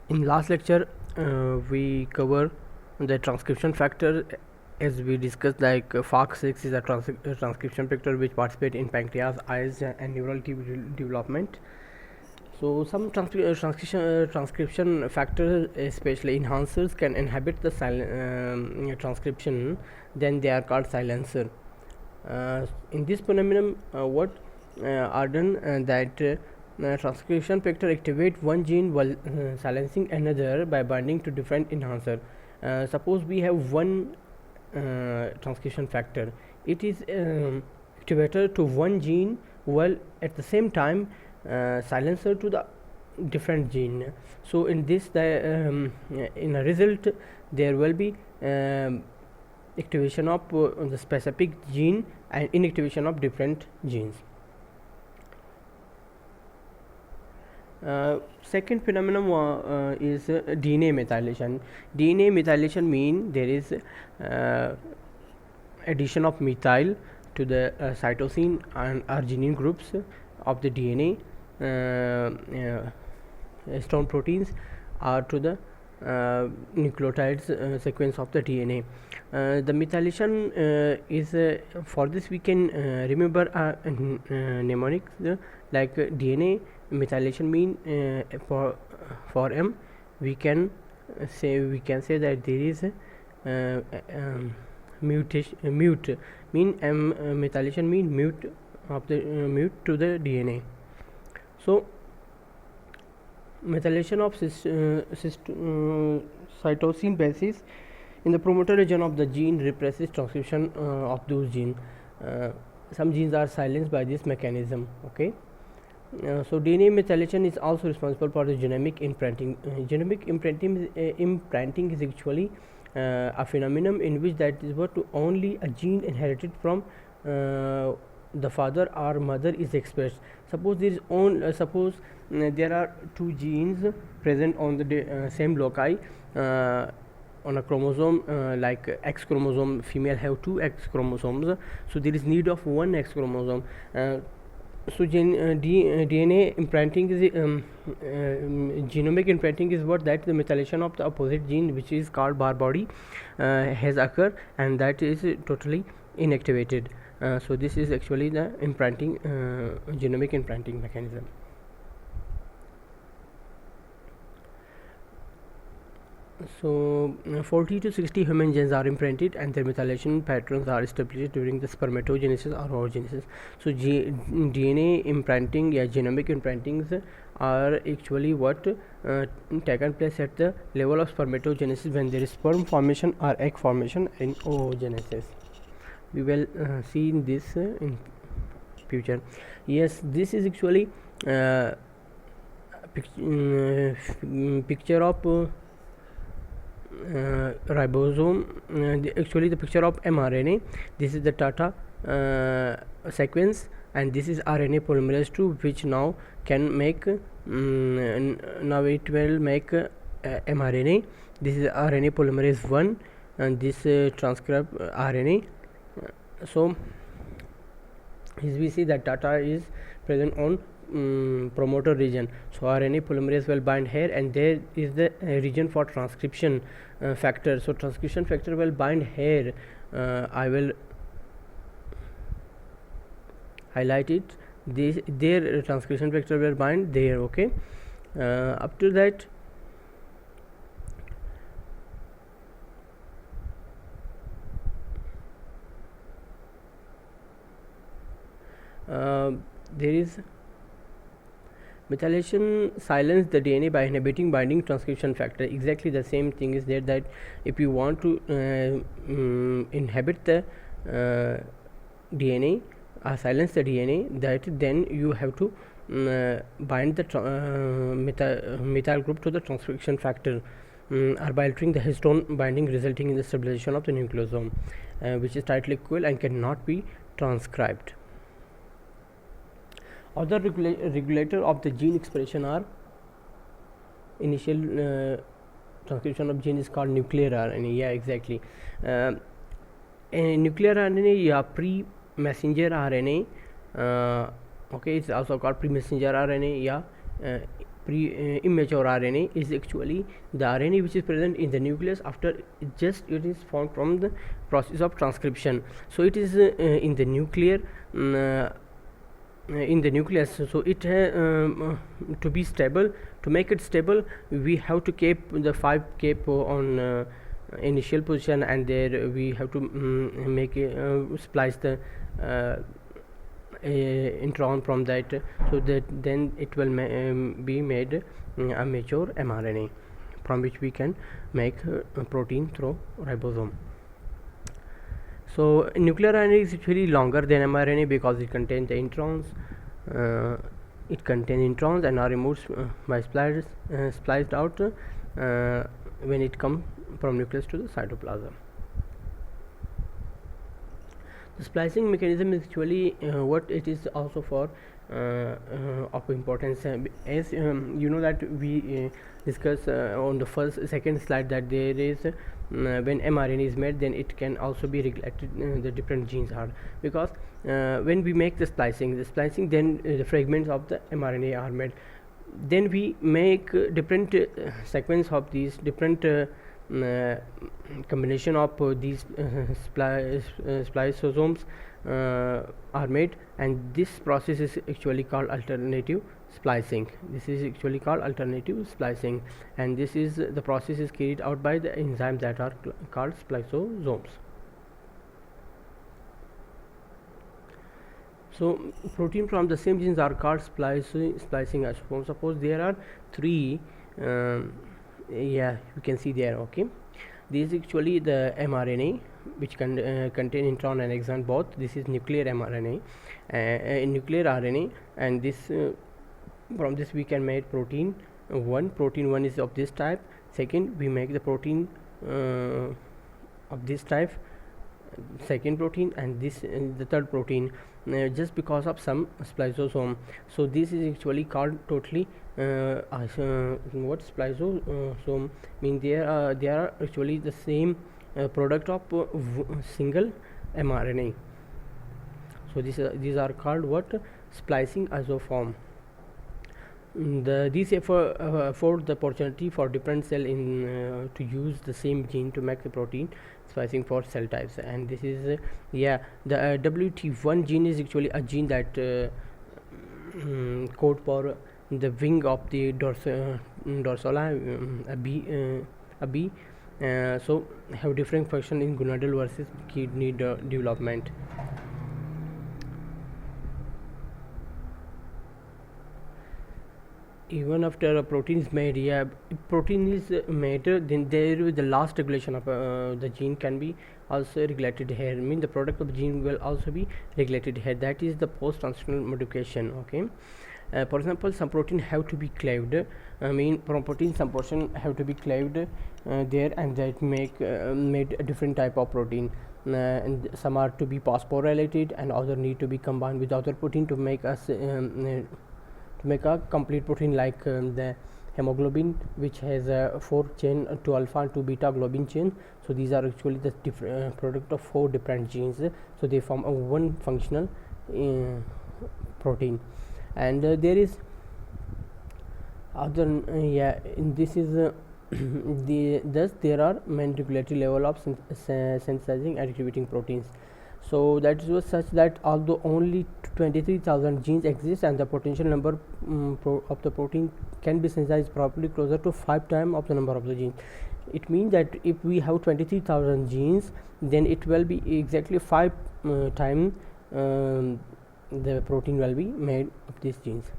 In last lecture, we cover the transcription factor, as we discussed. Like FOX6 is a transcription factor which participate in pancreas, eyes, and neural development. So some transcription factors, especially enhancers, can inhibit the transcription. Then they are called silencer. In this phenomenon, what are done that transcription factor activate one gene while silencing another by binding to different enhancer. Suppose we have one transcription factor, it is activator to one gene while at the same time silencer to the different gene. So in this in a result there will be activation of the specific gene and inactivation of different genes. Second phenomenon is DNA methylation. DNA methylation mean there is addition of methyl to the cytosine and arginine groups of the DNA. Histone proteins are to the nucleotides sequence of the DNA. The methylation is for this we can remember mnemonics like DNA methylation mean for M we can say that there is mute mean M methylation mean mute of the mute to the DNA. So methylation of cytosine bases in the promoter region of the gene represses transcription of those genes. Some genes are silenced by this mechanism. Okay. So DNA methylation is also responsible for the genomic imprinting. Genomic imprinting is actually a phenomenon in which that is what only a gene inherited from the father or mother is expressed. Suppose there is there are two genes present on the same loci on a chromosome, like X chromosome. Female have two X chromosomes, so there is need of one X chromosome. So DNA imprinting is genomic imprinting is what that the methylation of the opposite gene, which is called bar body, has occurred, and that is totally inactivated. So this is actually the imprinting genomic imprinting mechanism. So 40 to 60 human genes are imprinted and their methylation patterns are established during the spermatogenesis or oogenesis. So DNA imprinting or genomic imprintings are actually what taken place at the level of spermatogenesis when there is sperm formation or egg formation in oogenesis. We will see in this in future. Yes, this is actually picture of ribosome, actually the picture of mRNA. This is the Tata sequence, and this is RNA polymerase 2, which now can make now it will make mRNA. This is RNA polymerase 1, and this transcribe RNA. So as we see that Tata is present on promoter region. So RNA polymerase will bind here, and there is the region for transcription factor. So transcription factor will bind here. I will highlight it. Their transcription factor will bind there. Okay. After that, there is methylation silence the DNA by inhibiting binding transcription factor. Exactly the same thing is there, that if you want to inhibit the DNA or silence the DNA, that then you have to bind the methyl group to the transcription factor, or by altering the histone binding, resulting in the stabilization of the nucleosome, which is tightly coiled and cannot be transcribed. Other regulator of the gene expression are initial transcription of gene is called nuclear RNA. Yeah, exactly. Nuclear RNA, yeah, pre-messenger RNA. Okay, it's also called pre-messenger RNA. Yeah, immature RNA is actually the RNA which is present in the nucleus after it is formed from the process of transcription. So it is in the nuclear in the nucleus. So it to be stable, to make it stable, we have to keep the 5 cap on initial position, and there we have to make splice the intron from that, so that then it will be made a mature mRNA from which we can make a protein through ribosome. So nuclear RNA is actually longer than mRNA because it contains the introns. It contains introns and are removed by spliced out when it comes from nucleus to the cytoplasm. The splicing mechanism is actually what it is also for of importance, as you know that we discussed on the second slide that there is when mRNA is made, then it can also be regulated, the different genes are, because when we make the splicing then the fragments of the mRNA are made, then we make different sequence of these different combination of these spliceosomes are made, and this process is actually called alternative splicing. And this is the process is carried out by the enzymes that are called spliceosomes. So protein from the same genes are called splicing isoforms. Suppose there are 3 you can see there. Okay, this is actually the mRNA which contain intron and exon both. This is nuclear mRNA, nuclear RNA, and this from this we can make protein 1. Protein 1 is of this type. Second, we make the protein of this type, second protein, and this the third protein just because of some spliceosome. So this is actually called totally what spliceosome mean. They are actually the same product of single mRNA. So these are called what? Splicing isoform. These afford the opportunity for different cell in to use the same gene to make the protein splicing for cell types. And this is the WT1 gene is actually a gene that code for the wing of the dorsala, a bee. So have different function in gonadal versus kidney development. Even after a protein is made, if protein is made, then there the last regulation of the gene can be also regulated here. I mean the product of the gene will also be regulated here. That is the post-translational modification. Okay. For example, some protein have to be cleaved. I mean from protein some portion have to be cleaved there, and that make made a different type of protein. And some are to be phosphorylated, and other need to be combined with other protein to make us to make a complete protein, like the hemoglobin, which has 4 chain, 2 alpha and 2 beta globin chain. So these are actually the product of 4 different genes, so they form a one functional protein. And there is other this is thus there are many regulatory level of synthesizing and activating proteins. So that was such that although only 23,000 genes exist, and the potential number of the protein can be synthesized probably closer to 5 times of the number of the genes. It means that if we have 23,000 genes, then it will be exactly 5 times the protein will be made of these genes.